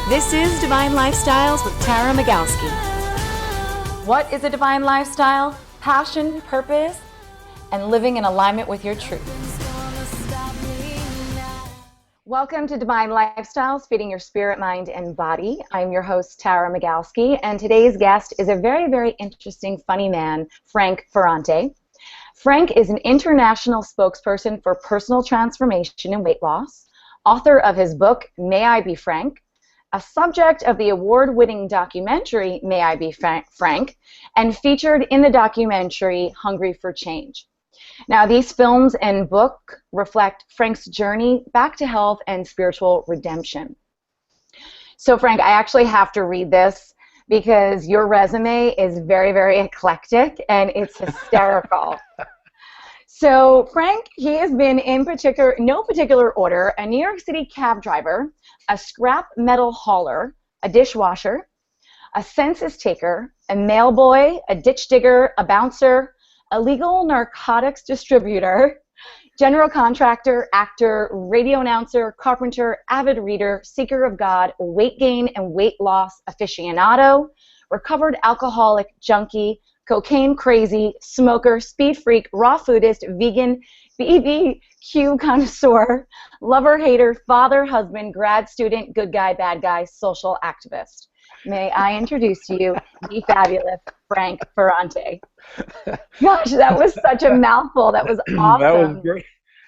This is Divine Lifestyles with Tara Magalski. What is a divine lifestyle? Passion, purpose, and living in alignment with your truth. Welcome to Divine Lifestyles, feeding your spirit, mind, and body. I'm your host, Tara Magalski, and today's guest is a very, very interesting, funny man, Frank Ferrante. Frank is an international spokesperson for personal transformation and weight loss, author of his book, May I Be Frank, a subject of the award-winning documentary, May I Be Frank, and featured in the documentary, Hungry for Change. Now, these films and book reflect Frank's journey back to health and spiritual redemption. So, Frank, I actually have to read this because your resume is very, very eclectic, and it's hysterical. So, Frank, he has been in no particular order, a New York City cab driver, a scrap metal hauler, a dishwasher, a census taker, a mailboy, a ditch digger, a bouncer, a legal narcotics distributor, general contractor, actor, radio announcer, carpenter, avid reader, seeker of God, weight gain and weight loss aficionado, recovered alcoholic, junkie, cocaine crazy, smoker, speed freak, raw foodist, vegan, BBQ connoisseur, lover, hater, father, husband, grad student, good guy, bad guy, social activist. May I introduce to you the fabulous Frank Ferrante. Gosh, that was such a mouthful. That was awesome. That was great.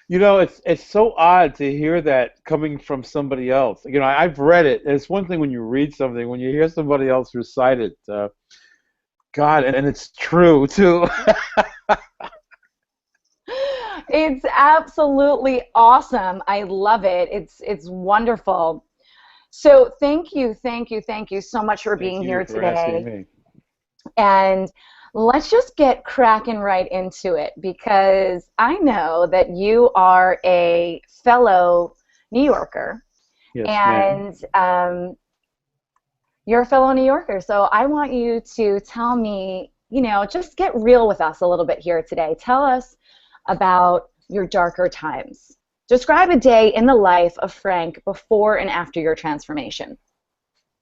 You know, it's so odd to hear that coming from somebody else. You know, I've read it. It's one thing when you read something, when you hear somebody else recite it, God, and it's true, too. It's absolutely awesome. I love it. It's wonderful. So thank you so much for being here today. Asking me. And let's just get cracking right into it, because I know that you are a fellow New Yorker. Yes, and you're a fellow New Yorker, so I want you to tell me, just get real with us a little bit here today. Tell us about your darker times. Describe a day in the life of Frank before and after your transformation.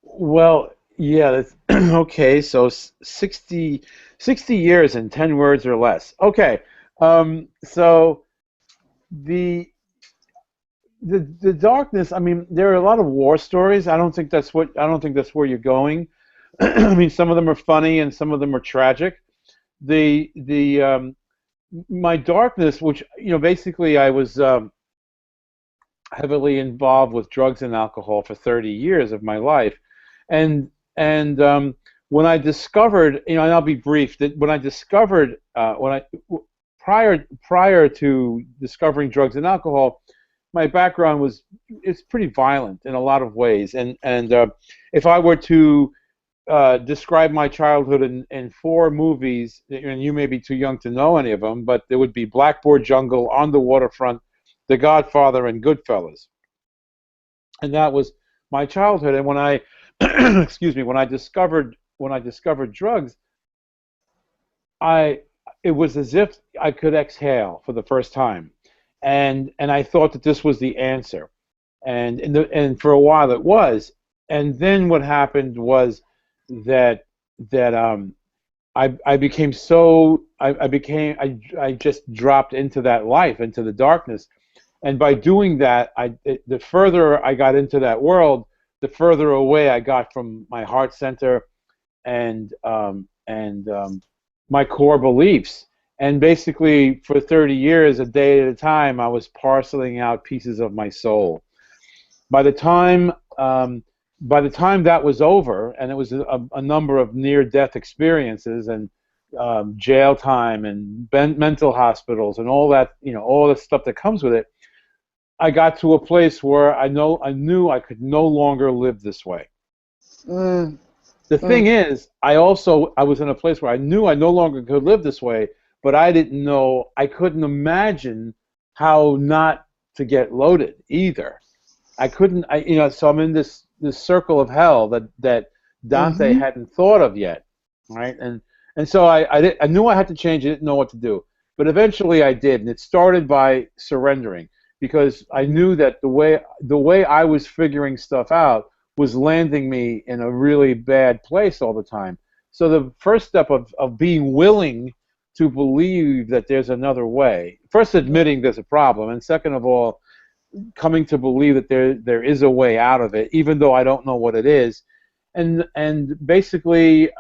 Well, yeah, that's, okay, so 60 years in 10 words or less. Okay, so the darkness, I mean, there are a lot of war stories. I don't think that's where you're going. I mean, some of them are funny and some of them are tragic. My darkness, which, basically I was heavily involved with drugs and alcohol for 30 years of my life, and when I discovered, and I'll be brief, that when I discovered, prior to discovering drugs and alcohol, my background it's pretty violent in a lot of ways, and if I were to describe my childhood in 4 movies, and you may be too young to know any of them, but there would be Blackboard Jungle, On the Waterfront, The Godfather, and Goodfellas. And that was my childhood. And when I when I discovered drugs, it was as if I could exhale for the first time. And I thought that this was the answer. And for a while it was. And then what happened was that I became so I just dropped into that life, into the darkness, and by doing that, the further I got into that world, the further away I got from my heart center and my core beliefs. And basically, for 30 years, a day at a time, I was parceling out pieces of my soul. By the time that was over, and it was a number of near-death experiences and jail time and mental hospitals and all that, all the stuff that comes with it, I got to a place where I knew I could no longer live this way. The thing is, I was in a place where I knew I no longer could live this way, but I didn't know, I couldn't imagine how not to get loaded either. I couldn't, so I'm in this circle of hell that Dante hadn't thought of yet, right? And so I knew I had to change. I didn't know what to do, but eventually I did, and it started by surrendering, because I knew that the way I was figuring stuff out was landing me in a really bad place all the time. So the first step of being willing to believe that there's another way, first admitting there's a problem, and second of all, coming to believe that there is a way out of it, even though I don't know what it is. And basically,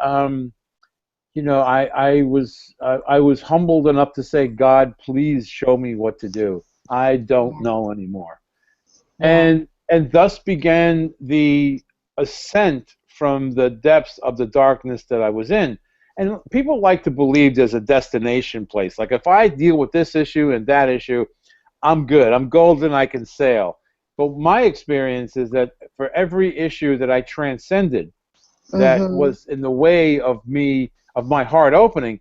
you know, I was humbled enough to say, God, please show me what to do. I don't know anymore. And thus began the ascent from the depths of the darkness that I was in. And people like to believe there's a destination place. Like if I deal with this issue and that issue, I'm good. I'm golden. I can sail. But my experience is that for every issue that I transcended, that was in the way of me, of my heart opening,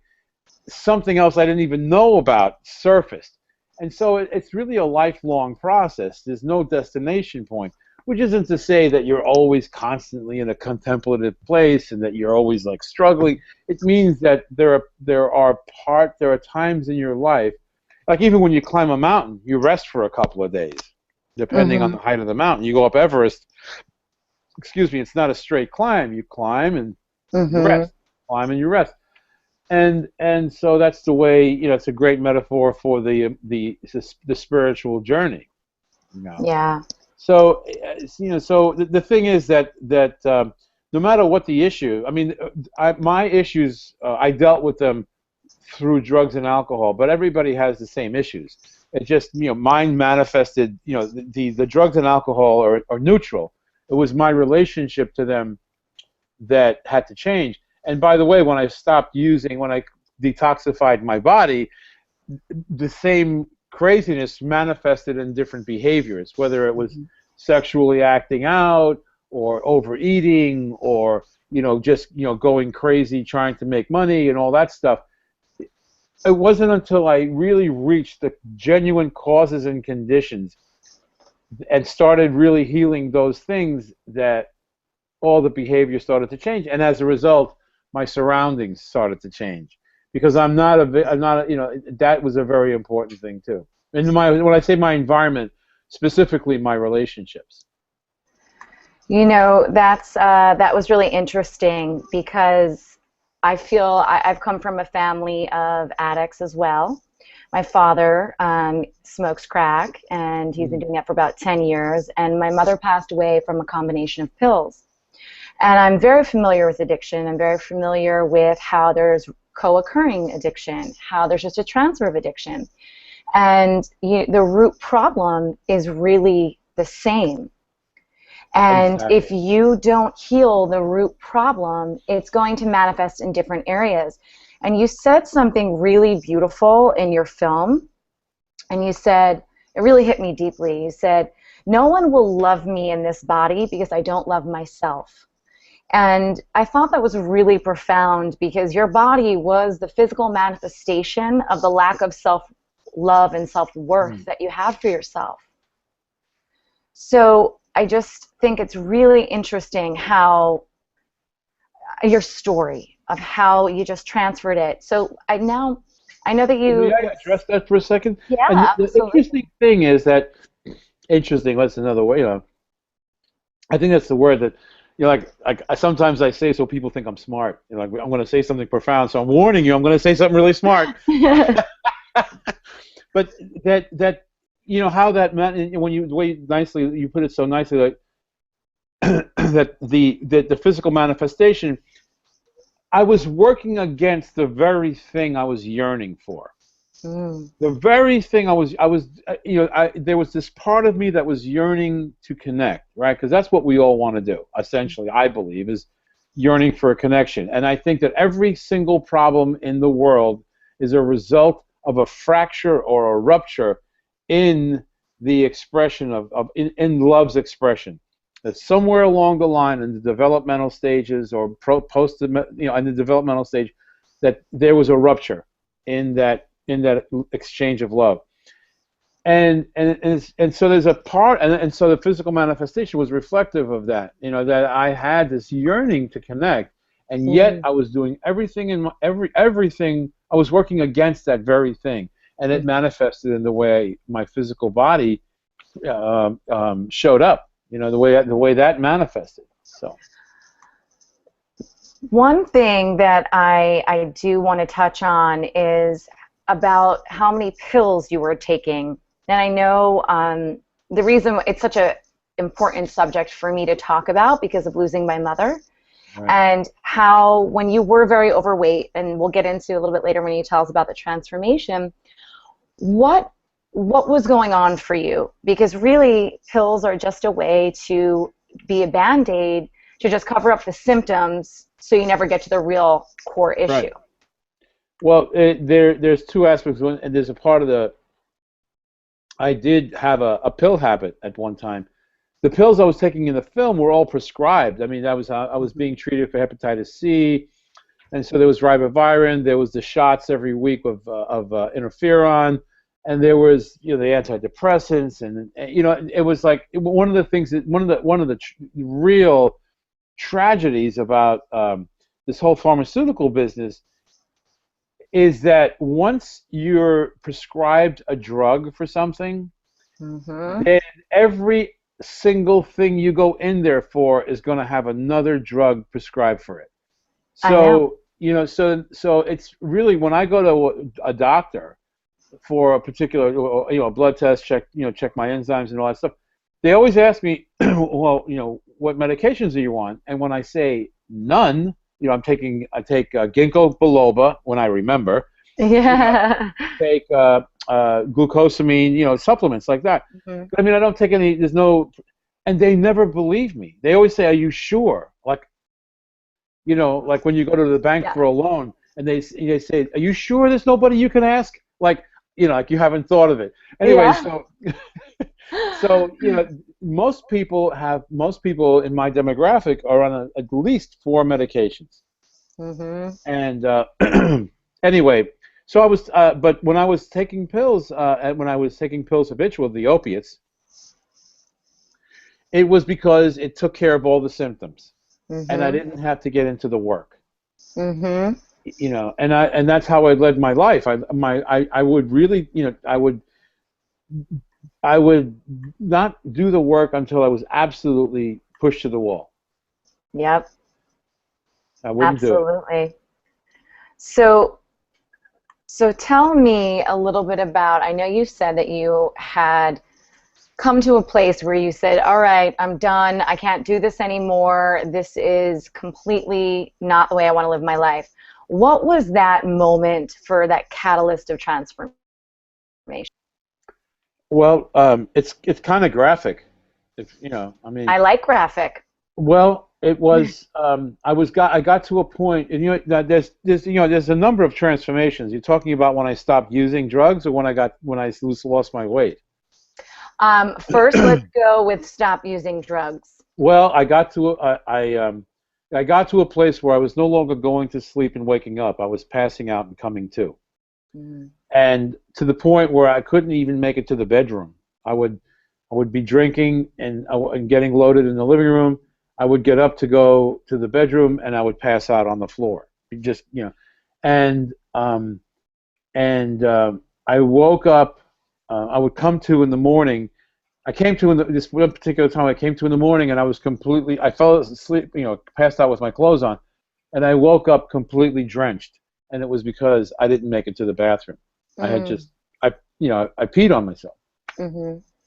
something else I didn't even know about surfaced. And so it's really a lifelong process. There's no destination point, which isn't to say that you're always constantly in a contemplative place and that you're always like struggling. It means that there are times in your life, like even when you climb a mountain, you rest for a couple of days, depending on the height of the mountain. You go up Everest, excuse me, it's not a straight climb. You climb and you rest, climb and you rest. And so that's the way, you know, it's a great metaphor for the spiritual journey. You know? Yeah. So, you know, so the thing is that no matter what the issue, I mean, my issues, I dealt with them through drugs and alcohol, but everybody has the same issues. It just, you know, mine manifested, you know, the drugs and alcohol are neutral. It was my relationship to them that had to change. And by the way, when I stopped using, when I detoxified my body, the same craziness manifested in different behaviors, whether it was sexually acting out or overeating or, you know, just, you know, going crazy trying to make money and all that stuff. It wasn't until I really reached the genuine causes and conditions and started really healing those things that all the behavior started to change. And as a result, my surroundings started to change. Because I'm not you know, that was a very important thing too. And when I say my environment, specifically my relationships. You know, that was really interesting because I feel I've come from a family of addicts as well. My father smokes crack, and he's been doing that for about 10 years, and my mother passed away from a combination of pills. And I'm very familiar with addiction. I'm very familiar with how there's co-occurring addiction, how there's just a transfer of addiction. And the root problem is really the same. And Exactly. if you don't heal the root problem, it's going to manifest in different areas. And you said something really beautiful in your film, and you said, it really hit me deeply. You said, no one will love me in this body because I don't love myself. And I thought that was really profound because your body was the physical manifestation of the lack of self-love and self-worth that you have for yourself. So I just think it's really interesting how your story of how you just transferred it. So I know that you... May I address that for a second? Yeah, and the absolutely. interesting thing is that, interesting, that's another way, you know, I think that's the word that, you know, like sometimes I say so people think I'm smart. You know, like I'm going to say something profound, so I'm warning you, I'm going to say something really smart. But that you know how that when you the way nicely you put it so nicely, like that the physical manifestation, I was working against the very thing I was yearning for. The very thing I was you know, there was this part of me that was yearning to connect, right? Because that's what we all want to do, essentially, I believe, is yearning for a connection. And I think that every single problem in the world is a result of a fracture or a rupture in the expression in love's expression. That somewhere along the line in the developmental stages or post, you know, in the developmental stage, that there was a rupture in that exchange of love, and so there's a part, and so the physical manifestation was reflective of that. You know, that I had this yearning to connect, and yet I was doing everything in everything. I was working against that very thing, and it manifested in the way my physical body showed up. You know, the way that manifested. So. One thing that I do want to touch on is about how many pills you were taking. And I know the reason it's such a important subject for me to talk about because of losing my mother. Right. And how when you were very overweight, and we'll get into a little bit later when you tell us about the transformation, what was going on for you? Because really pills are just a way to be a Band-Aid to just cover up the symptoms so you never get to the real core issue. Right. Well, there's two aspects. One, and there's a part of I did have a pill habit at one time. The pills I was taking in the film were all prescribed. I mean, I was being treated for hepatitis C, and so there was ribavirin. There was the shots every week of interferon, and there was, you know, the antidepressants, and you know, it was like one of the things that one of the real tragedies about this whole pharmaceutical business is that once you're prescribed a drug for something, then every single thing you go in there for is going to have another drug prescribed for it. So, you know, so it's really, when I go to a doctor for a particular, you know, blood test, check my enzymes and all that stuff, they always ask me, well, you know, what medications do you want? And when I say none, you know, I take ginkgo biloba when I remember. Yeah. Take glucosamine, you know, supplements like that. But I mean, I don't take any. There's no, and they never believe me. They always say, "Are you sure?" Like, you know, like when you go to the bank for a loan, and they say, "Are you sure there's nobody you can ask?" Like, you know, like you haven't thought of it. Anyway, so you know, most people in my demographic are on at least 4 medications. And anyway, so I was, but when I was taking pills, habitual, the opiates, it was because it took care of all the symptoms, and I didn't have to get into the work. You know, and that's how I led my life. I would really, you know, I would not do the work until I was absolutely pushed to the wall. Yep. I wouldn't do it. Absolutely. So tell me a little bit about, I know you said that you had come to a place where you said, all right, I'm done. I can't do this anymore. This is completely not the way I want to live my life. What was that moment for that catalyst of transformation? Well, it's kind of graphic, if you know. I mean, I like graphic. Well, it was. I got to a point, and you know, there's a number of transformations. You're talking about when I stopped using drugs, or when I lost my weight. First, let's go with stop using drugs. Well, I got to a place where I was no longer going to sleep and waking up. I was passing out and coming to. And to the point where I couldn't even make it to the bedroom. I would be drinking and getting loaded in the living room. I would get up to go to the bedroom, and I would pass out on the floor. Just, you know, and I woke up. I would come to in the morning. I came to this one particular time. I came to in the morning, and I was completely. I fell asleep, you know, passed out with my clothes on, and I woke up completely drenched. And it was because I didn't make it to the bathroom. I had I peed on myself,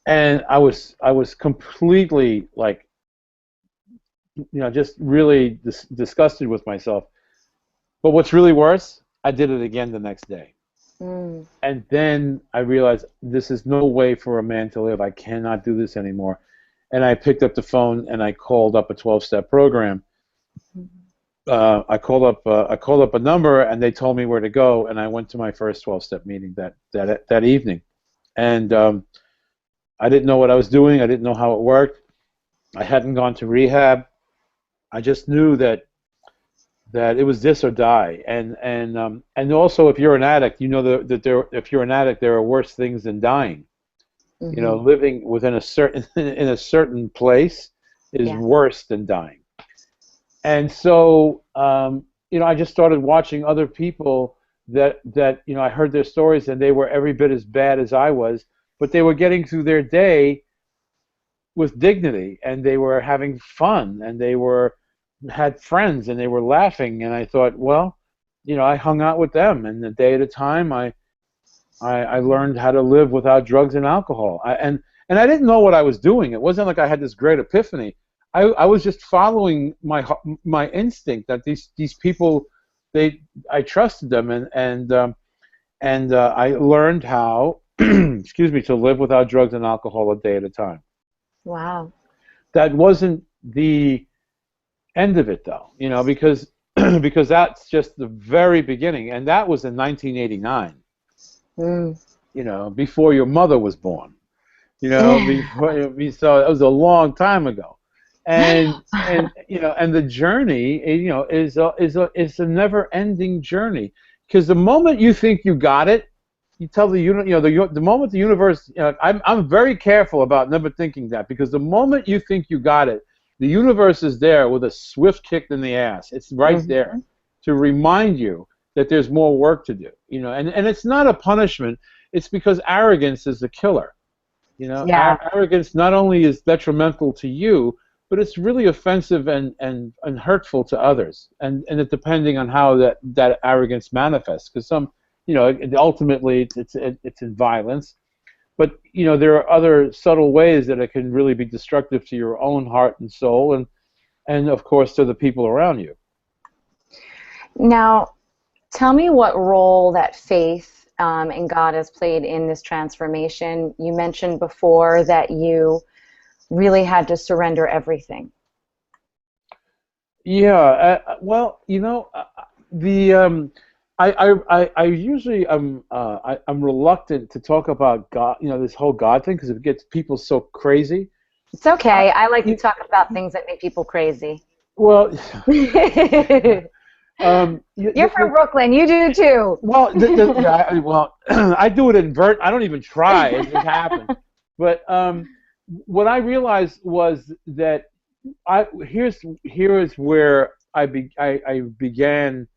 and I was completely, like, you know, just really disgusted with myself. But what's really worse, I did it again the next day, and then I realized this is no way for a man to live. I cannot do this anymore, and I picked up the phone and I called up a 12-step program. I called up a number, and they told me where to go, and I went to my first 12-step meeting that evening. And I didn't know what I was doing. I didn't know how it worked. I hadn't gone to rehab. I just knew that it was this or die. And also, if you're an addict, you know if you're an addict, there are worse things than dying. You know, living within in a certain place is worse than dying. And so, you know, I just started watching other people that you know, I heard their stories, and they were every bit as bad as I was, but they were getting through their day with dignity, and they were having fun, and they had friends, and they were laughing, and I thought, well, I hung out with them, and a day at a time, I learned how to live without drugs and alcohol. And I didn't know what I was doing. It wasn't like I had this great epiphany. I was just following my instinct that these people, I trusted them, and I learned how excuse me, to live without drugs and alcohol a day at a time. Wow. That wasn't the end of it, though, because because that's just the very beginning, and that was in 1989. Before your mother was born. So it was a long time ago, and the journey, is a never-ending journey, because the moment you think you got it, you tell the moment the universe. I'm very careful about never thinking that, because the moment you think you got it, the universe is there with a swift kick in the ass. It's right there to remind you that there's more work to do. And it's not a punishment. It's because arrogance is the killer. Yeah. Arrogance not only is detrimental to you, but it's really offensive and hurtful to others. And depending on how that arrogance manifests, because ultimately it's in violence. But there are other subtle ways that it can really be destructive to your own heart and soul, and of course to the people around you. Now, tell me what role that faith in God has played in this transformation. You mentioned before that you really had to surrender everything. Yeah. Well, I usually I'm reluctant to talk about God, this whole God thing, because it gets people so crazy. It's okay. I like to talk about things that make people crazy. Well, you're from Brooklyn. You do too. Well, I do it in I don't even try. It just happens. But what I realized was that here's where I began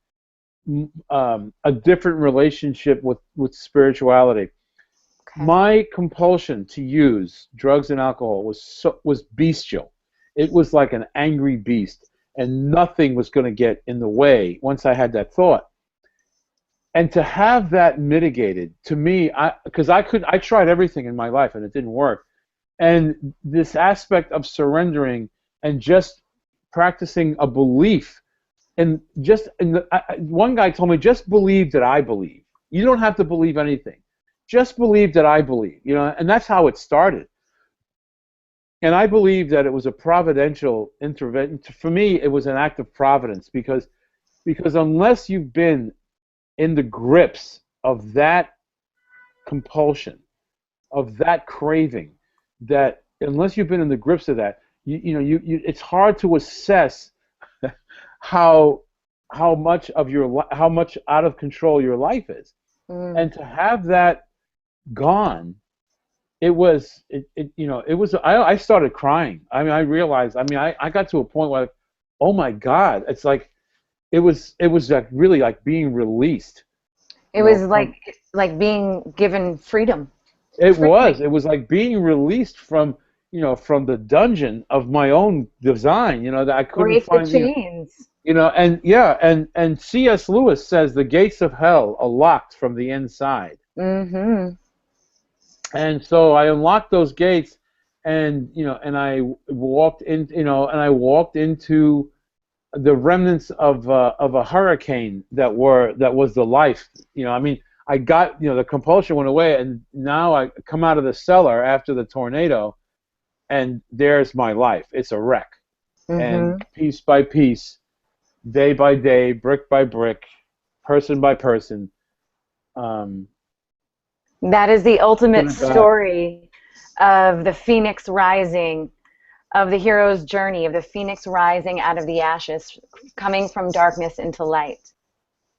a different relationship with spirituality. Okay. My compulsion to use drugs and alcohol was bestial. It was like an angry beast, and nothing was going to get in the way once I had that thought. And to have that mitigated, to me, because I tried everything in my life and it didn't work. And this aspect of surrendering and just practicing a belief, one guy told me, just believe that I believe. You don't have to believe anything. Just believe that I believe. And that's how it started. And I believe that it was a providential intervention. For me, it was an act of providence, because unless you've been in the grips of that compulsion, of that craving, that unless you've been in the grips of that, it's hard to assess how much out of control your life is. And to have that gone, I started crying. I mean, I realized, I got to a point where, oh my God, it's like, it was like really like being released. It was like being given freedom. It was like being released from the dungeon of my own design, that I couldn't find. The chains. And C.S. Lewis says the gates of hell are locked from the inside. And so I unlocked those gates, and I walked into the remnants of a hurricane that was the life. I got, the compulsion went away, and now I come out of the cellar after the tornado, and there's my life. It's a wreck. And piece by piece, day by day, brick by brick, person by person. That is the ultimate story of the phoenix rising, of the hero's journey, of the phoenix rising out of the ashes, coming from darkness into light.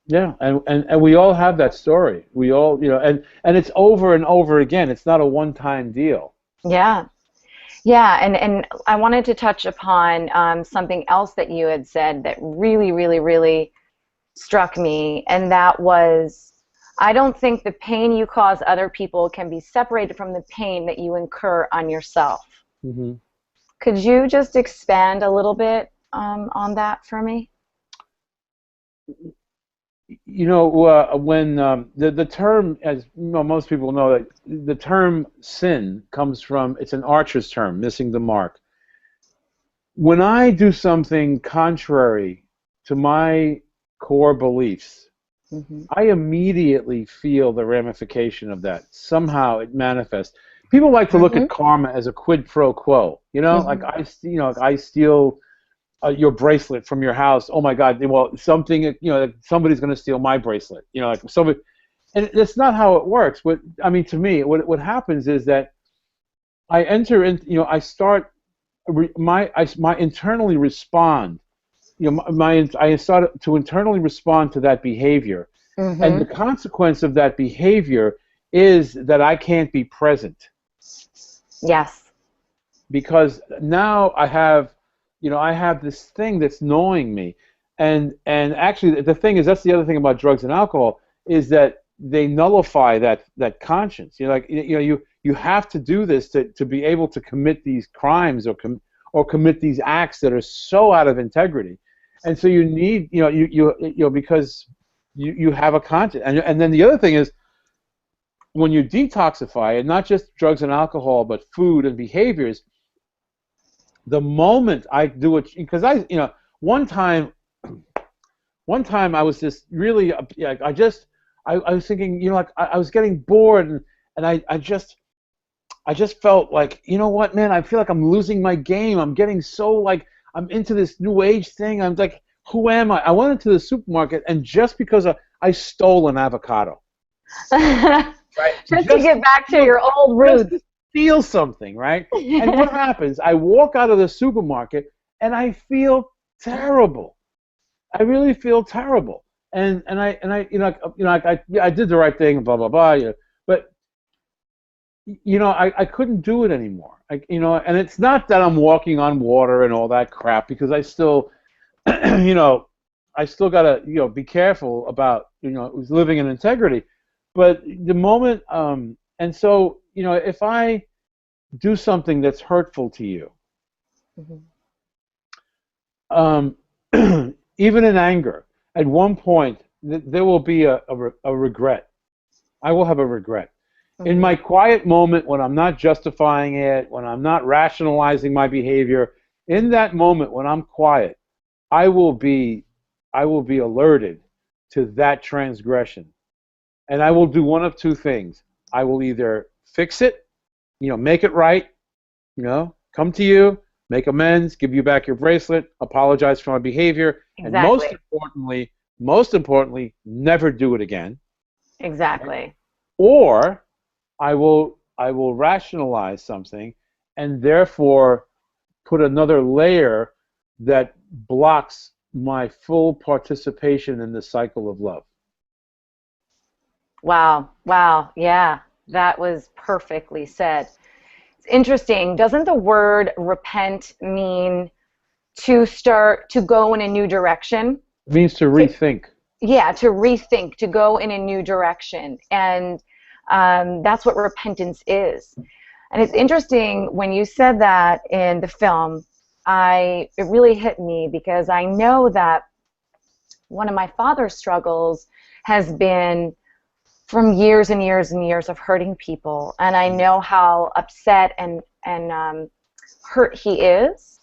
Yeah, and we all have that story. We all, and it's over and over again. It's not a one-time deal. Yeah. Yeah, and I wanted to touch upon something else that you had said that really, really, really struck me, and that was, I don't think the pain you cause other people can be separated from the pain that you incur on yourself. Could you just expand a little bit on that for me? You know, when the term, as you know, most people know, that the term sin comes from, it's an archer's term, missing the mark. When I do something contrary to my core beliefs, Mm-hmm. I immediately feel the ramification of that. Somehow it manifests. People like to look Mm-hmm. at karma as a quid pro quo. You know, like Mm-hmm. like I steal your bracelet from your house. Oh my God! Well, something, like somebody's going to steal my bracelet. Like somebody, and that's not how it works. I mean, to me, what happens is that I enter in. I start my internally respond. I start to internally respond to that behavior, and the Mm-hmm. consequence of that behavior is that I can't be present, Yes. because now I have this thing that's gnawing me, and actually the thing is, that's the other thing about drugs and alcohol, is that they nullify that conscience. You have to do this to be able to commit these crimes, or commit these acts that are so out of integrity, and so you need because you have a conscience, and then the other thing is, when you detoxify, and not just drugs and alcohol, but food and behaviors, the moment I do it, because one time one time I was just really, I was thinking, like I was getting bored, and I just felt like, you know what, man, I feel like I'm losing my game. I'm getting so, like, I'm into this new age thing. I'm like, who am I? I went into the supermarket, and just because I stole an avocado, right? Just to get back to your old Just roots. to steal something, right? And what happens? I walk out of the supermarket and I feel terrible. I really feel terrible. And I did the right thing, blah blah blah. But I couldn't do it anymore. And it's not that I'm walking on water and all that crap, because I still, I still gotta be careful about living in integrity. But the moment, and so if I do something that's hurtful to you, Mm-hmm. um, even in anger, at one point there will be a regret. I will have a regret. In Mm-hmm. my quiet moment, when I'm not justifying it, when I'm not rationalizing my behavior, in that moment when I'm quiet, I will be alerted to that transgression, and I will do one of two things. I will either fix it, make it right, come to you, make amends, give you back your bracelet, apologize for my behavior, and Exactly. most importantly, never do it again. Right? Exactly. Or I will rationalize something, and therefore put another layer that blocks my full participation in the cycle of love. Wow. Wow. Yeah. That was perfectly said. It's interesting. Doesn't the word repent mean to start to go in a new direction? It means to To, rethink. yeah, to rethink, to go in a new direction. And that's what repentance is. And it's interesting when you said that in the film, it really hit me, because I know that one of my father's struggles has been from years and years and years of hurting people, and I know how upset and hurt he is.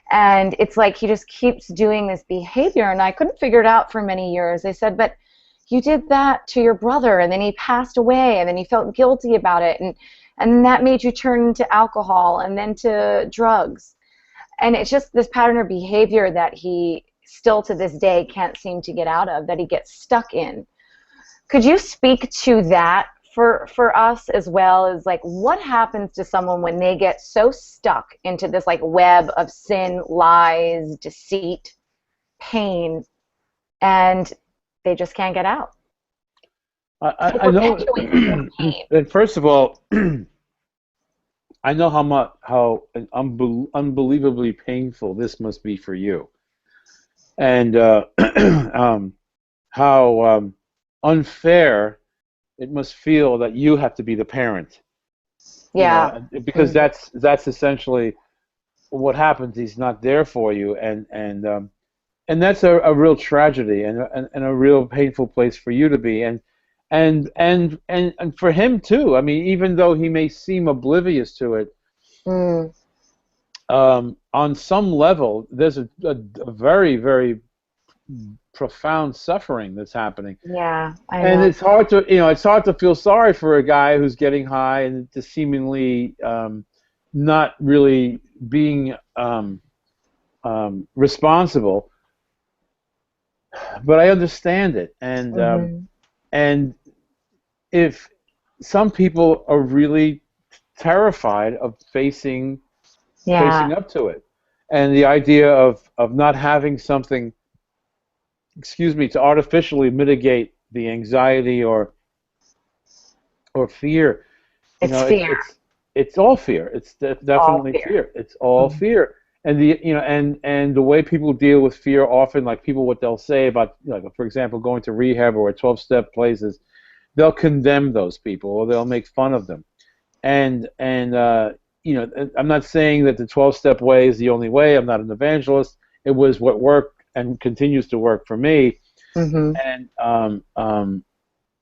And it's like he just keeps doing this behavior, and I couldn't figure it out for many years. They said, but you did that to your brother, and then he passed away, and then you felt guilty about it, and that made you turn to alcohol and then to drugs. And it's just this pattern of behavior that he still to this day can't seem to get out of, that he gets stuck in. Could you speak to that for us, as well as, like, what happens to someone when they get so stuck into this, like, web of sin, lies, deceit, pain, and they just can't get out? It's like I know. perpetuating more pain. And first of all, I know how unbelievably painful this must be for you, and how unfair it must feel that you have to be the parent. Yeah. Because that's essentially what happens? He's not there for you, and that's a real tragedy and a real painful place for you to be, and for him too. I mean, even though he may seem oblivious to it, Mm. on some level, there's a very, very profound suffering that's happening. Yeah, I And know. it's hard to, it's hard to feel sorry for a guy who's getting high and just seemingly not really being responsible. But I understand it, Hmm. and if some people are really terrified of Yeah. facing up to it, and the idea of not having something, excuse me, to artificially mitigate the anxiety or fear. You It's know, fear. it's all fear. It's All definitely fear. fear. It's all Mhm. fear. And and the way people deal with fear often, like people, what they'll say about, like, for example, going to rehab or 12-step places, they'll condemn those people or they'll make fun of them. And I'm not saying that the 12-step way is the only way. I'm not an evangelist. It was what worked and continues to work for me. Mhm. And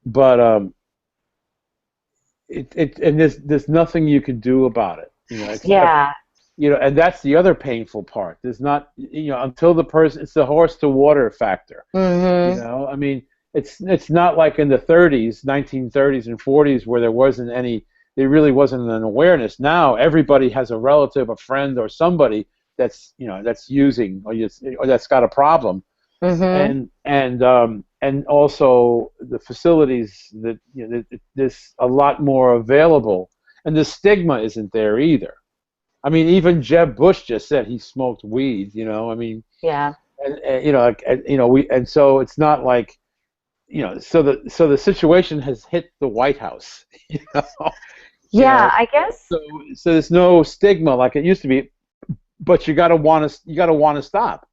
but and there's nothing you can do about it, except, Yeah. and that's the other painful part. There's not, until the person, it's the horse to water factor. Mhm. I mean, it's not like in the 30s, 1930s and 40s, where there really wasn't an awareness. Now everybody has a relative, a friend, or somebody that's using, or that's got a problem. Mhm. And also the facilities that, there's a lot more available, and the stigma isn't there either. I mean, even Jeb Bush just said he smoked weed. I mean, Yeah. so it's not like, so the situation has hit the White House. you know, you Yeah, know, I guess so so there's no stigma like it used to be, but you gotta want to stop.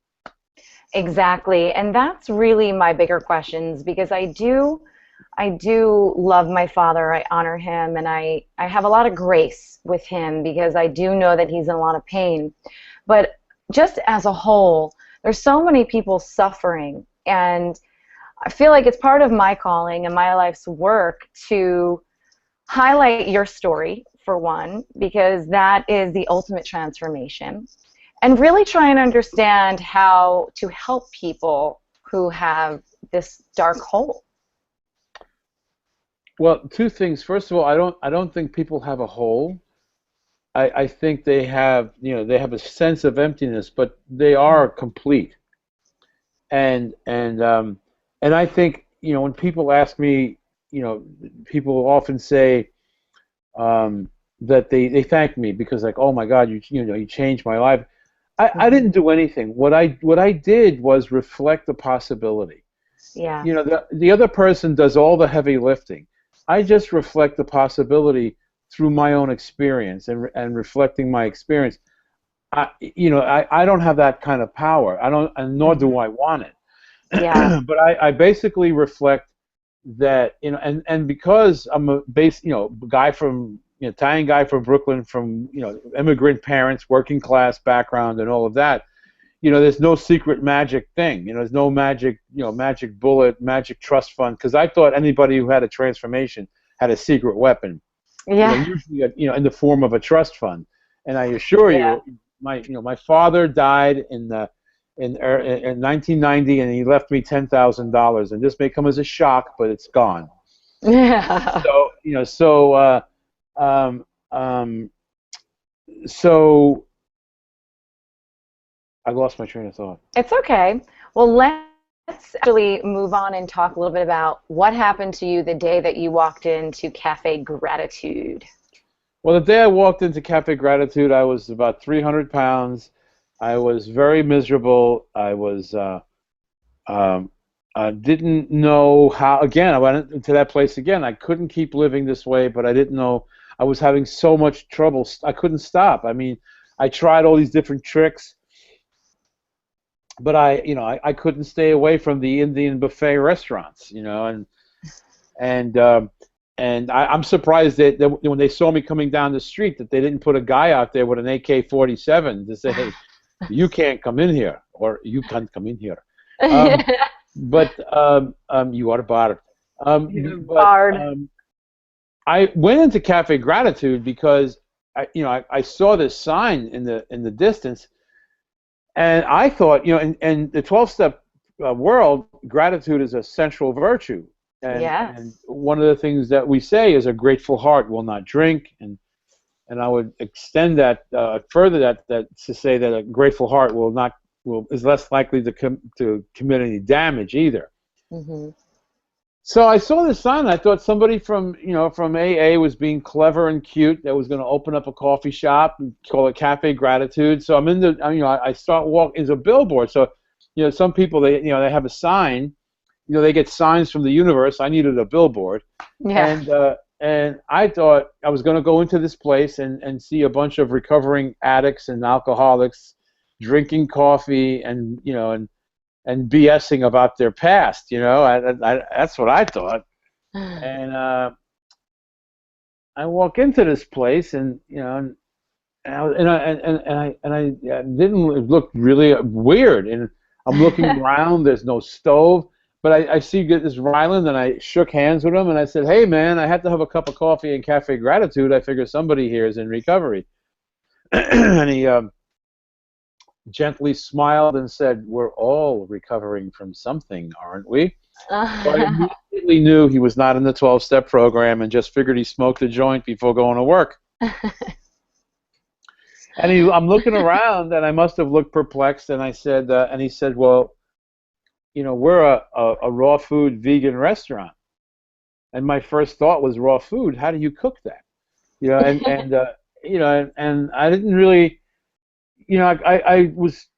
exactly. And that's really my bigger questions because I do love my father. I honor him and I have a lot of grace with him because I do know that he's in a lot of pain. But just as a whole, there's so many people suffering and I feel like it's part of my calling and my life's work to highlight your story, for one, because that is the ultimate transformation, and really try and understand how to help people who have this dark hole. Well, two things. First of all, I don't think people have a hole. I think they have a sense of emptiness, but they are complete. And I think, when people ask me, people often say, that they thank me because, like, oh my God, you changed my life. I Mhm. didn't do anything. What I did was reflect the possibility. Yeah. The other person does all the heavy lifting. I just reflect the possibility through my own experience and reflecting my experience. I don't have that kind of power. I don't, and nor Mhm. do I want it. Yeah. But I basically reflect that, and because I'm a guy from, Italian guy from Brooklyn, from, immigrant parents, working class background, and all of that. There's no secret magic thing. There's no magic bullet, magic trust fund. Because I thought anybody who had a transformation had a secret weapon. Yeah. Usually, in the form of a trust fund. And I assure Yeah. you, my father died in 1990, and he left me $10,000. And this may come as a shock, but it's gone. Yeah. So, um, um, so I lost my train of thought. It's okay. Well, let's actually move on and talk a little bit about what happened to you the day that you walked into Cafe Gratitude. Well, the day I walked into Cafe Gratitude, I was about 300 pounds. I was very miserable. Um, I didn't know how. Again, I went into that place again. I couldn't keep living this way, but I didn't know. I was having so much trouble. I couldn't stop. I mean, I tried all these different tricks, but I couldn't stay away from the Indian buffet restaurants, and I'm surprised that when they saw me coming down the street that they didn't put a guy out there with an AK-47 to say, hey, you can't come in here, or you can't come in here. But you are barred. You're barred. I went into Cafe Gratitude because I saw this sign in the distance, and I thought, in the 12-step world, gratitude is a central virtue. And one of the things that we say is a grateful heart will not drink, and I would extend that further that to say that a grateful heart is less likely to commit any damage either. Mm-hmm. So I saw this sign, and I thought somebody from AA was being clever and cute that was going to open up a coffee shop and call it Cafe Gratitude. So I start walking. It's a billboard. So some people they have a sign. They get signs from the universe. I needed a billboard. Yeah. And I thought I was going to go into this place and see a bunch of recovering addicts and alcoholics drinking coffee and BSing about their past. That's what I thought. And I walk into this place, and I didn't look really weird. And I'm looking around. There's no stove. But I see this Ryland, and I shook hands with him, and I said, hey, man, I had to have a cup of coffee in Cafe Gratitude. I figure somebody here is in recovery. And he gently smiled and said, we're all recovering from something, aren't we? So I immediately knew he was not in the 12-step program and just figured he smoked a joint before going to work. And I'm looking around, and I must have looked perplexed, and I said, and he said, well, we're a raw food vegan restaurant. And my first thought was, raw food, how do you cook that? And I didn't really, I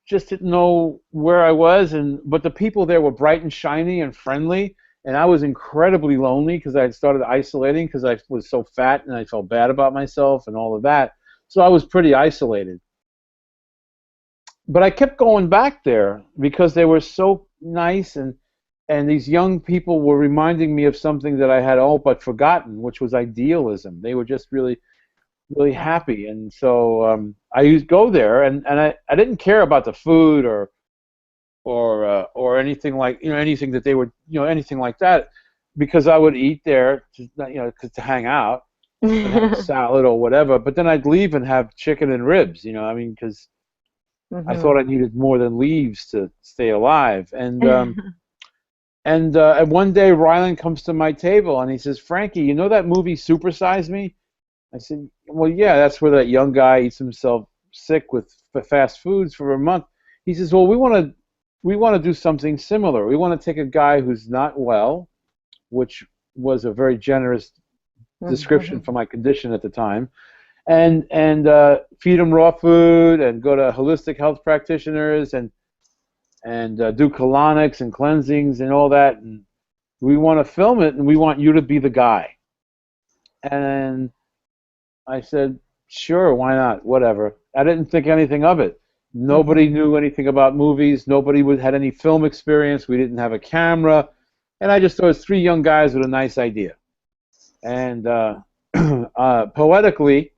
didn't know where I was, but the people there were bright and shiny and friendly, and I was incredibly lonely because I had started isolating because I was so fat and I felt bad about myself and all of that. So I was pretty isolated. But I kept going back there because they were so nice, and these young people were reminding me of something that I had all but forgotten, which was idealism. They were just really, really happy, and so I used to go there, and I didn't care about the food or anything like anything that they would anything like that, because I would eat there to hang out and have a salad or whatever. But then I'd leave and have chicken and ribs, because I thought I needed more than leaves to stay alive. And one day Ryland comes to my table and he says, Frankie, you know that movie Super Size Me? I said, well, yeah, that's where that young guy eats himself sick with fast foods for a month. He says, well, we want to do something similar. We want to take a guy who's not well, which was a very generous description for my condition at the time, and feed him raw food and go to holistic health practitioners and do colonics and cleansings and all that. And we want to film it, and we want you to be the guy. And I said, sure, why not? Whatever. I didn't think anything of it. Nobody knew anything about movies. Nobody had any film experience. We didn't have a camera. And I just thought it was three young guys with a nice idea. And poetically,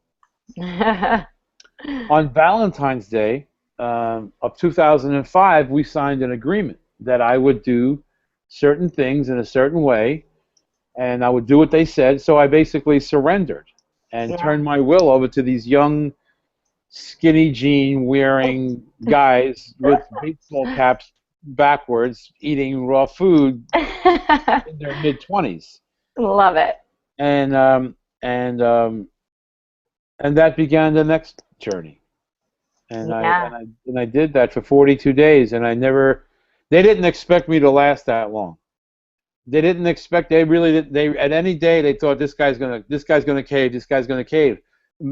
on Valentine's Day of 2005, we signed an agreement that I would do certain things in a certain way, and I would do what they said. So I basically surrendered and turned my will over to these young, skinny jean wearing guys with baseball caps backwards, eating raw food in their mid-20s. Love it. And that began the next journey. And I did that for 42 days, and they didn't expect me to last that long. They didn't expect. They really did. At any day they thought this guy's gonna cave. This guy's gonna cave.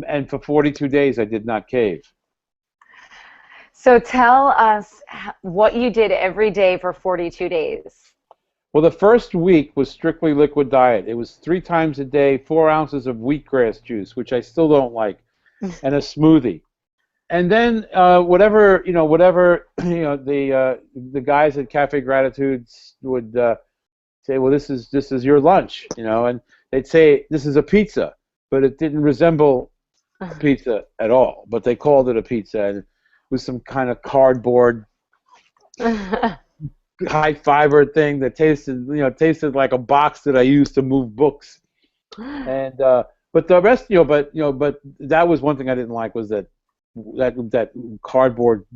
And for 42 days I did not cave. So tell us what you did every day for 42 days. Well, the first week was strictly liquid diet. It was 3 times a day, 4 ounces of wheatgrass juice, which I still don't like, and a smoothie. And then whatever the guys at Cafe Gratitude would say, well, this is your lunch, and they'd say this is a pizza, but it didn't resemble a pizza at all. But they called it a pizza, and it was some kind of cardboard, high fiber thing that tasted like a box that I used to move books. And but the rest, but that was one thing I didn't like, was that cardboard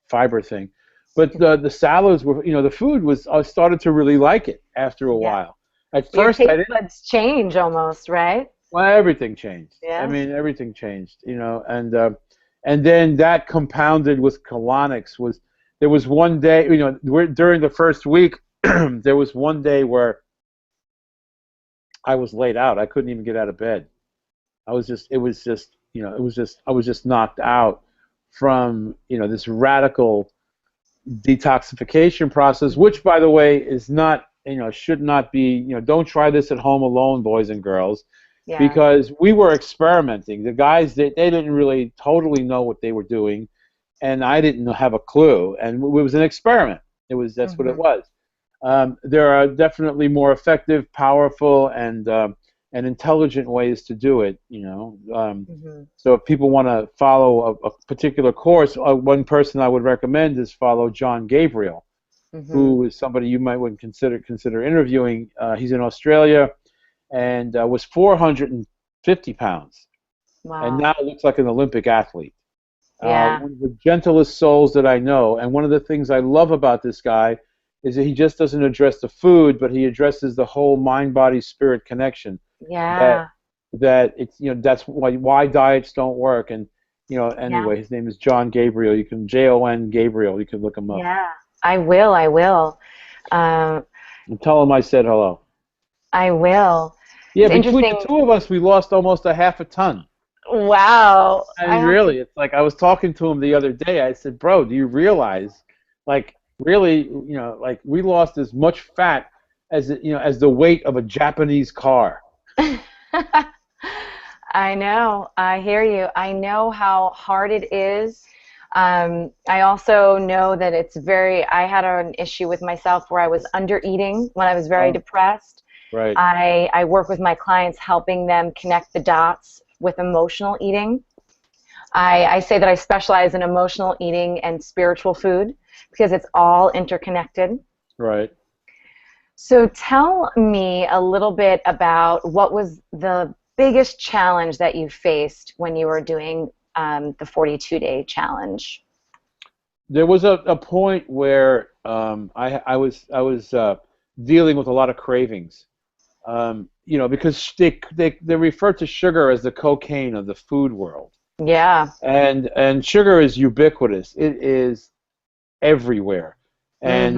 fiber thing. But the salads were, the food was, I started to really like it after a while. At first, your taste buds change almost, right? Well, everything changed. Yeah. I mean, everything changed, and then that compounded with colonics. There was one day, during the first week, there was one day where I was laid out. I couldn't even get out of bed. I was just knocked out from, this radical detoxification process, which, by the way, is not, should not be, don't try this at home alone, boys and girls, because we were experimenting. The guys, they didn't really totally know what they were doing, and I didn't have a clue, and it was an experiment. That's what it was. There are definitely more effective, powerful, and intelligent ways to do it. So if people want to follow a particular course, one person I would recommend is follow John Gabriel, who is somebody you might would consider interviewing. He's in Australia, and was 450 pounds, and now looks like an Olympic athlete. One of the gentlest souls that I know, and one of the things I love about this guy is that he just doesn't address the food, but he addresses the whole mind-body-spirit connection. Yeah. That it's, that's why diets don't work. And anyway, his name is John Gabriel. You can Jon Gabriel. You can look him up. Yeah, I will. And tell him I said hello. I will. Yeah, between the two of us, we lost almost a half a ton. Wow. I mean, really, it's like I was talking to him the other day. I said, bro, do you realize, really, we lost as much fat as as the weight of a Japanese car. I know. I hear you. I know how hard it is. I also know that I had an issue with myself where I was under eating when I was very depressed. Right. I work with my clients, helping them connect the dots with emotional eating. I say that I specialize in emotional eating and spiritual food because it's all interconnected. Right. So tell me a little bit about what was the biggest challenge that you faced when you were doing the 42-day challenge. There was a point where I was dealing with a lot of cravings, because they refer to sugar as the cocaine of the food world. Yeah. And sugar is ubiquitous. It is everywhere, and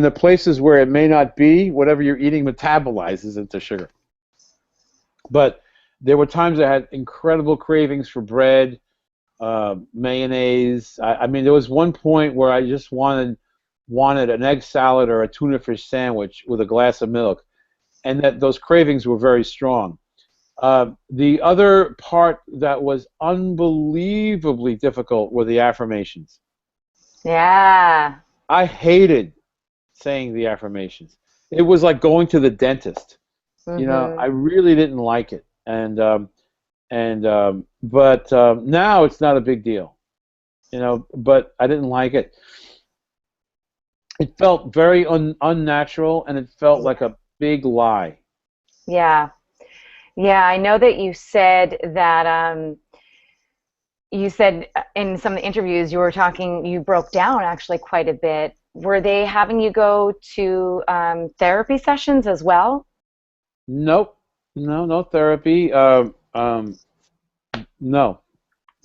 the places where it may not be, whatever you're eating metabolizes into sugar. But there were times I had incredible cravings for bread, mayonnaise. I mean, there was one point where I just wanted an egg salad or a tuna fish sandwich with a glass of milk, and those cravings were very strong. The other part that was unbelievably difficult were the affirmations. Yeah. I hated saying the affirmations. It was like going to the dentist. I really didn't like it, but now it's not a big deal. But I didn't like it. It felt very unnatural, and it felt like a big lie. Yeah. Yeah, I know that you said that you said in some of the interviews you broke down actually quite a bit. Were they having you go to therapy sessions as well? Nope. No therapy. No.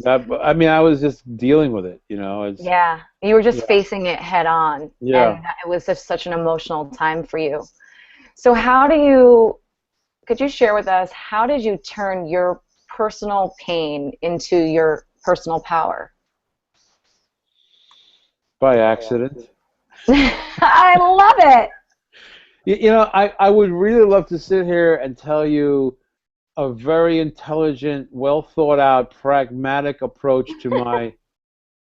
I mean, I was just dealing with it, Yeah, you were just facing it head on. Yeah. And it was just such an emotional time for you. So could you share with us, how did you turn your personal pain into your personal power? By accident. I love it. I would really love to sit here and tell you a very intelligent, well thought out, pragmatic approach to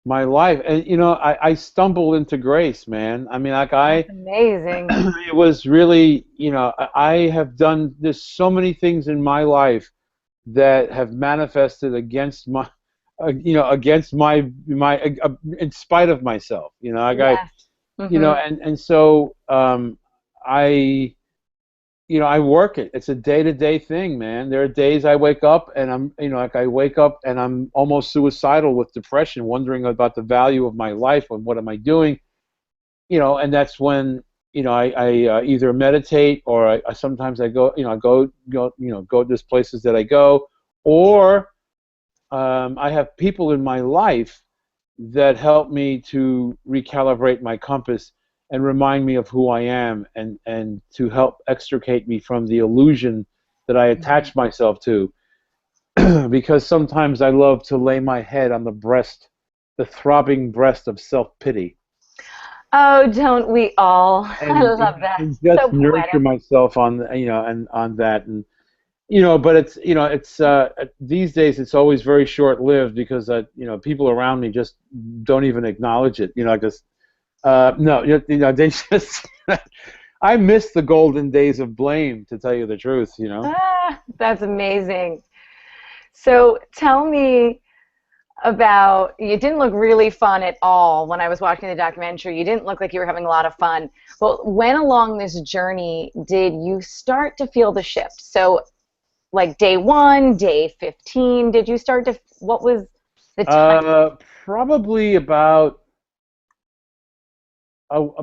my life. And you know, I stumbled into grace, man. I mean, like That's amazing. it was really, you know, I have done there's so many things in my life that have manifested against my, you know, against in spite of myself. You know, like Yes. you know, Mhm. and so I you know, I work it. It's a day-to-day thing, man. There are days I wake up and I'm, you know, like I wake up and I'm almost suicidal with depression, wondering about the value of my life and what am I doing, you know, and that's when, you know, I either meditate or I sometimes I go, you know, go there's places that I go, or I have people in my life that help me to recalibrate my compass and remind me of who I am, and to help extricate me from the illusion that I Mhm. attach myself to. Because sometimes I love to lay my head on the breast, the throbbing breast of self-pity, Oh, don't we all? I love that. and just So nurture poetic. myself on, you know, and on that. And you know, but it's, you know, it's these days it's always very short-lived, because you know, people around me just don't even acknowledge it. You know, because no, you know, they just. I miss the golden days of blame, to tell you the truth. You know. That's amazing. So tell me about, you didn't look really fun at all when I was watching the documentary. You didn't look like you were having a lot of fun. Well, when along this journey did you start to feel the shift? So like day one, day 15, did you start to, what was the time? Probably about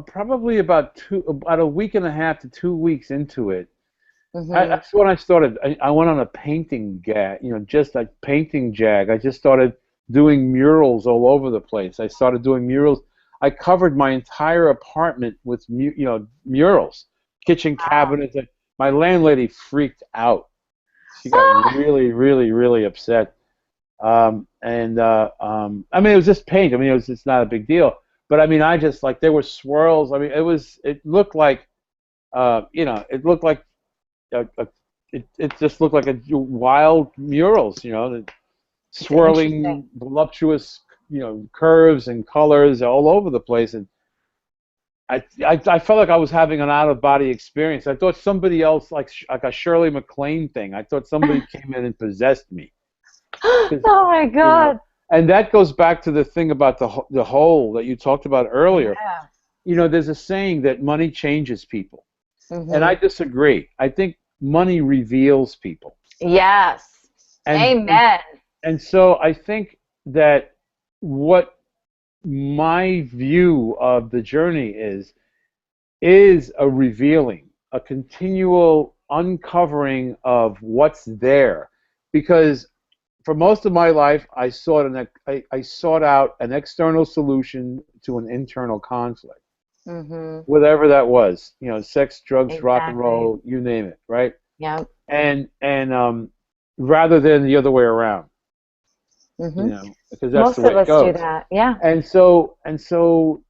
probably about a week and a half to 2 weeks into it. Mm-hmm. That's when I started. I went on a painting you know, just a painting jag. I just started doing murals all over the place. I started doing murals. I covered my entire apartment with you know, murals, kitchen Wow. cabinets. My landlady freaked out. She got Ah, really, really, really upset. I mean, it was just paint. I mean, it's not a big deal. But I mean, I just, like, there were swirls. I mean, it looked like, you know, it looked like a it just looked like a wild murals, you know, the it's interesting. swirling, voluptuous, you know, curves and colors all over the place. And I felt like I was having an out of body experience. I thought somebody else, like a Shirley MacLaine thing. I thought somebody came in and possessed me. 'Cause, Oh my you know, God. and that goes back to the thing about the hole that you talked about earlier. Yeah. You know, there's a saying that money changes people, and I Mm-hmm. disagree. I think money reveals people. Yes. and and Amen. and so I think that what my view of the journey is a revealing, a continual uncovering of what's there, because for most of my life I sought out an external solution to an internal conflict, Mm-hmm. whatever that was, you know, sex, drugs, rock and Exactly. roll, you name it, right? Yeah. And rather than the other way around, you Mm-hmm. know, because that's the Most way of it us do goes. that. Yeah. And so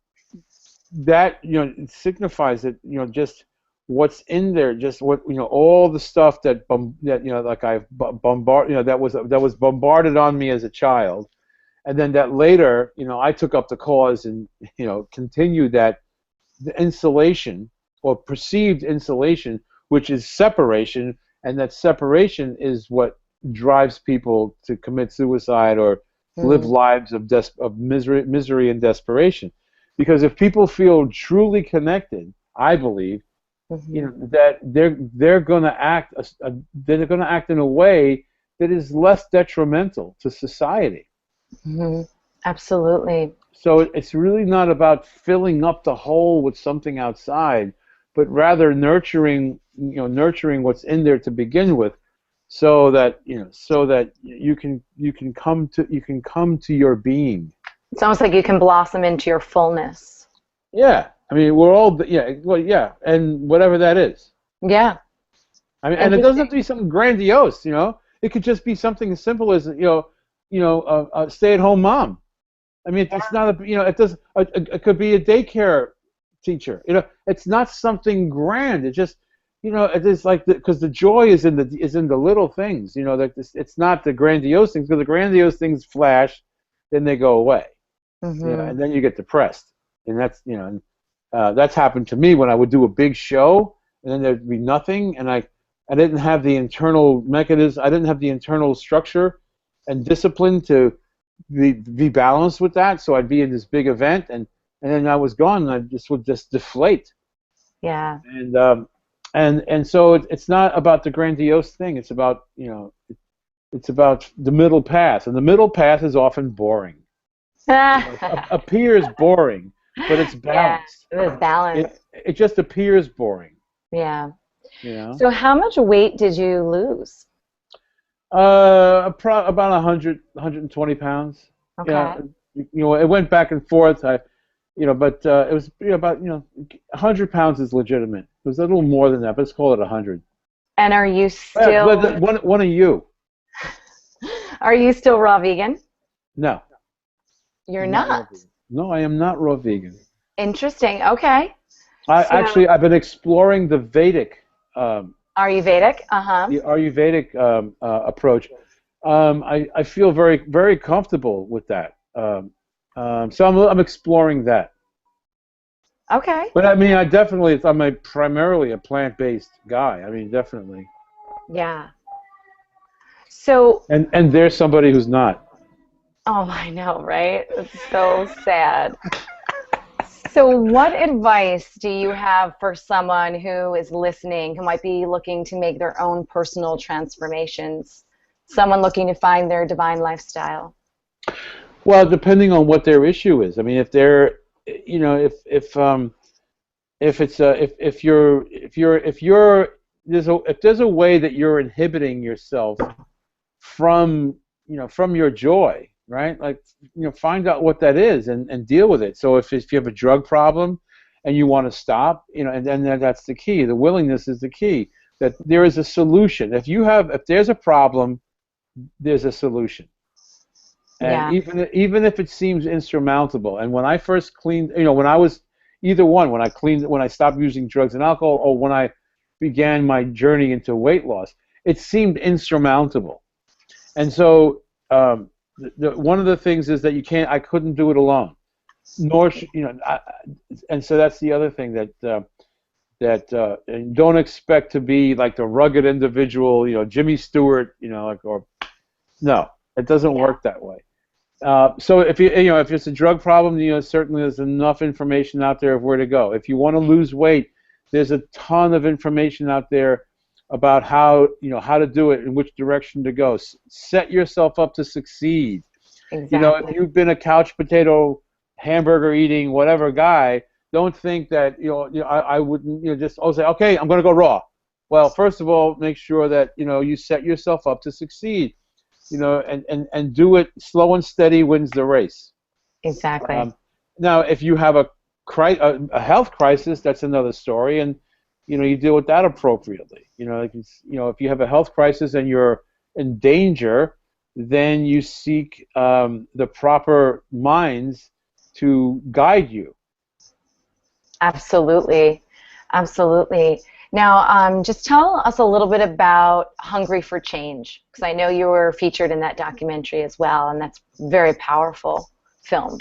that, you know, it signifies that, you know, just what's in there, just what, you know, all the stuff that, you know, like I've bombard you know, that was bombarded on me as a child, and then that later, you know, I took up the cause and, you know, continued that, the insulation, or perceived insulation, which is separation, and that separation is what drives people to commit suicide or live Mm-hmm. lives of misery and desperation. Because if people feel truly connected, I believe, you Mm-hmm. know, that they're going to act they're going to act in a way that is less detrimental to society. Mm-hmm. Absolutely. So it's really not about filling up the hole with something outside, but rather nurturing what's in there to begin with, so that, you know, so that you can come to your being. It's almost like you can blossom into your fullness. Yeah, I mean, we're all, yeah, well, yeah, and whatever that is. Yeah. I mean, and it doesn't have Interesting. to be something grandiose, you know. It could just be something as simple as, a stay-at-home mom. I mean, it's not a, you know, it does. It could be a daycare teacher. You know, it's not something grand. It just, you know, it is like, because the joy is in the little things. You know, that it's not the grandiose things, because the grandiose things flash, then they go away. Mm-hmm. and then you get depressed, and that's happened to me when I would do a big show, and then there'd be nothing, and I didn't have the internal mechanism, I didn't have the internal structure and discipline to be balanced with that. So I'd be in this big event, and then I was gone, and I just would just deflate. Yeah. And so it's not about the grandiose thing. It's about it's about the middle path, and the middle path is often boring. Appears boring, but it's balanced. Yeah, it was balanced. It just appears boring. Yeah. You know. So how much weight did you lose? About 120 pounds. Okay. Yeah, it went back and forth. But it was about 100 pounds is legitimate. It was a little more than that, but let's call it 100. And are you still? One of you. Are you still raw vegan? No. You're not. No, I am not raw vegan. Interesting. Okay. Actually, I've been exploring the Vedic. Ayurvedic. The Ayurvedic approach. I feel very, very comfortable with that. So I'm exploring that. Okay. But I mean, I'm primarily a plant-based guy. I mean, definitely. Yeah. So. And there's somebody who's not. Oh, I know, right? It's so sad. So what advice do you have for someone who is listening, who might be looking to make their own personal transformations, someone looking to find their divine lifestyle? Well, depending on what their issue is. I mean, if they're, if there's a way that you're inhibiting yourself from your joy, right? Like, find out what that is and deal with it. So if you have a drug problem and you want to stop, and then that's the key. The willingness is the key. That there is a solution. If there's a problem, there's a solution. And even if it seems insurmountable. And when I first cleaned, when I was when I stopped using drugs and alcohol, or when I began my journey into weight loss, it seemed insurmountable. And so one of the things is that I couldn't do it alone. And so that's the other thing that don't expect to be like the rugged individual, Jimmy Stewart, no, it doesn't work that way. So if it's a drug problem, certainly there's enough information out there of where to go. If you want to lose weight, there's a ton of information out there about how to do it, in which direction to go. Set yourself up to succeed. Exactly. If you've been a couch potato, hamburger eating, whatever guy, don't think that I wouldn't just say, okay, I'm going to go raw. Well, first of all, make sure that you set yourself up to succeed. And do it slow and steady wins the race. Exactly. Now, if you have a health crisis, that's another story, and you deal with that appropriately. If you have a health crisis and you're in danger, then you seek the proper minds to guide you. Absolutely, absolutely. Now, just tell us a little bit about Hungry for Change, because I know you were featured in that documentary as well, and that's a very powerful film.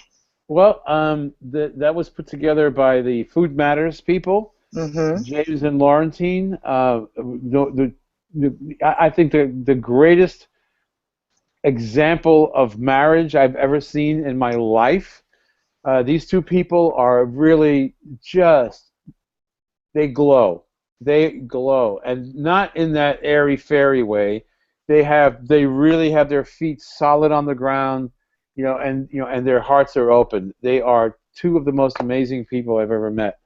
Well, that was put together by the Food Matters people, James and Laurentine. I think the greatest example of marriage I've ever seen in my life. These two people are really they glow. They glow, and not in that airy-fairy way. They really have their feet solid on the ground, and their hearts are open. They are two of the most amazing people I've ever met.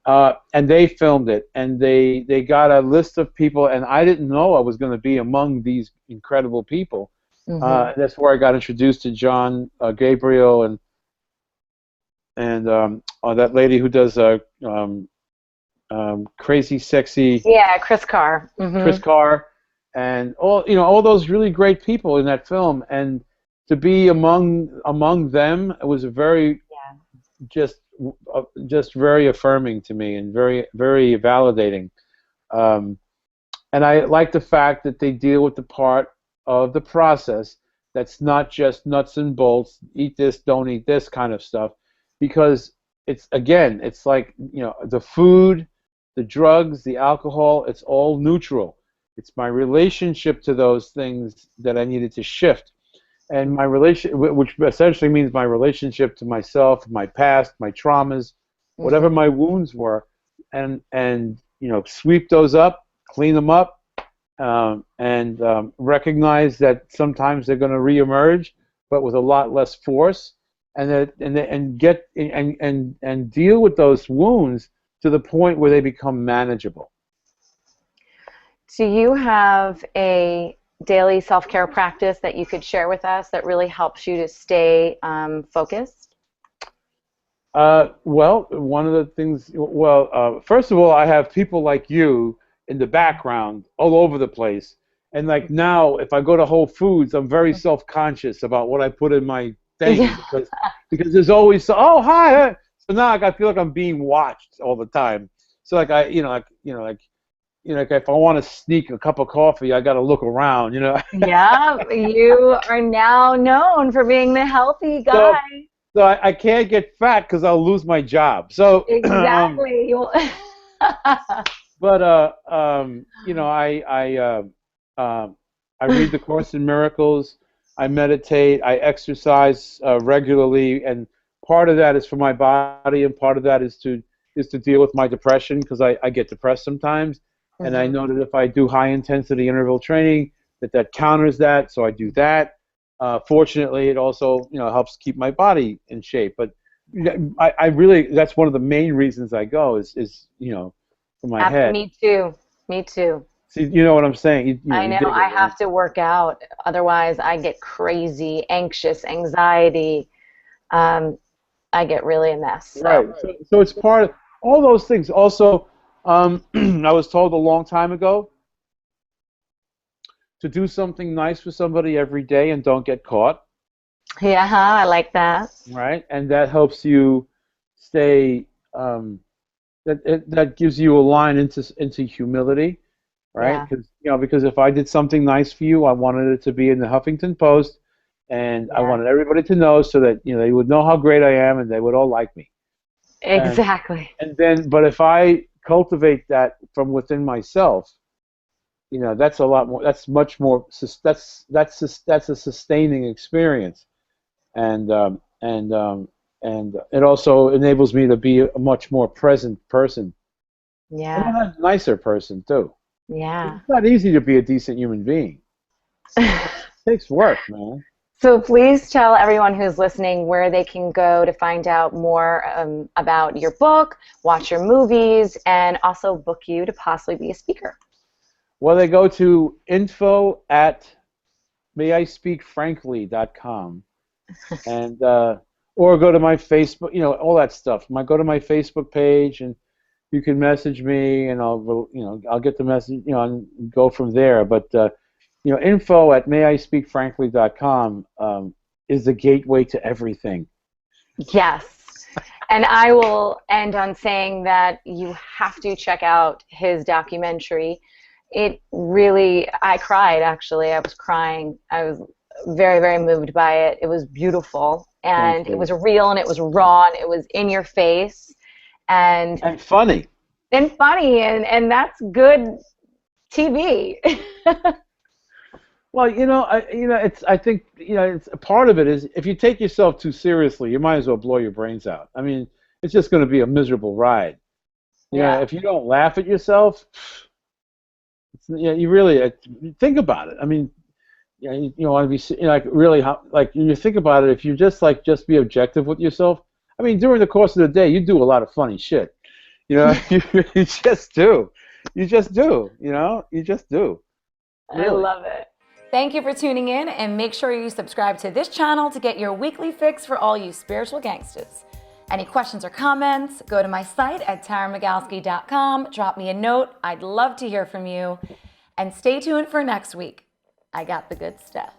And they filmed it, and they got a list of people, and I didn't know I was going to be among these incredible people. That's where I got introduced to John Gabriel and that lady who does Crazy Sexy. Yeah, Chris Carr. Chris Carr, and all those really great people in that film, and to be among them, it was a very just very affirming to me and very, very validating. And I like the fact that they deal with the part of the process that's not just nuts and bolts, eat this, don't eat this kind of stuff, because it's like, the food, the drugs, the alcohol, it's all neutral. It's my relationship to those things that I needed to shift. And my relation, which essentially means my relationship to myself, my past, my traumas, whatever my wounds were, and sweep those up, clean them up, and recognize that sometimes they're going to reemerge, but with a lot less force, and deal with those wounds to the point where they become manageable. Do you have a daily self-care practice that you could share with us that really helps you to stay focused? Well, one of the things, first of all, I have people like you in the background all over the place. And like now, if I go to Whole Foods, I'm very self-conscious about what I put in my thing, because there's always, oh, hi. So now I feel like I'm being watched all the time. So like if I want to sneak a cup of coffee, I got to look around, Yeah, you are now known for being the healthy guy. So I can't get fat because I'll lose my job. So exactly. But I read the Course in Miracles. I meditate. I exercise regularly, and part of that is for my body, and part of that is to deal with my depression, because I get depressed sometimes. And I know that if I do high intensity interval training, that counters that. So I do that. Fortunately, it also helps keep my body in shape. But I really, that's one of the main reasons I go is for my head. Me too. Me too. See, you know what I'm saying? I know. I have to work out. Otherwise, I get crazy, anxious, anxiety. I get really a mess. So. Right. So it's part of all those things. Also, I was told a long time ago to do something nice for somebody every day and don't get caught. Yeah, I like that. Right, and that helps you stay. That gives you a line into humility, right? Because if I did something nice for you, I wanted it to be in the Huffington Post, and I wanted everybody to know, so that they would know how great I am, and they would all like me. Exactly. But if I cultivate that from within myself, that's a lot more. That's much more. That's a sustaining experience, and it also enables me to be a much more present person. Yeah. And a nicer person too. Yeah. It's not easy to be a decent human being. It takes work, man. So please tell everyone who's listening where they can go to find out more about your book, watch your movies, and also book you to possibly be a speaker. Well, they go to info@mayispeakfrankly.com, and or go to my Facebook, all that stuff. Go to my Facebook page, and you can message me, and I'll get the message, and go from there. But info@mayispeakfrankly.com is the gateway to everything. Yes. And I will end on saying that you have to check out his documentary. It really, I cried, actually. I was crying. I was very, very moved by it. It was beautiful, and it was real, and it was raw, and it was in your face, and funny. And funny, and that's good TV. Well, I think it's a part of it is, if you take yourself too seriously, you might as well blow your brains out. I mean, it's just going to be a miserable ride. If you don't laugh at yourself, you really think about it. I mean, you want to be really when you think about it, if you just be objective with yourself. I mean, during the course of the day, you do a lot of funny shit. You just do. You just do. You just do. Really. I love it. Thank you for tuning in, and make sure you subscribe to this channel to get your weekly fix for all you spiritual gangsters. Any questions or comments, go to my site at taramagalski.com, drop me a note. I'd love to hear from you. And stay tuned for next week. I got the good stuff.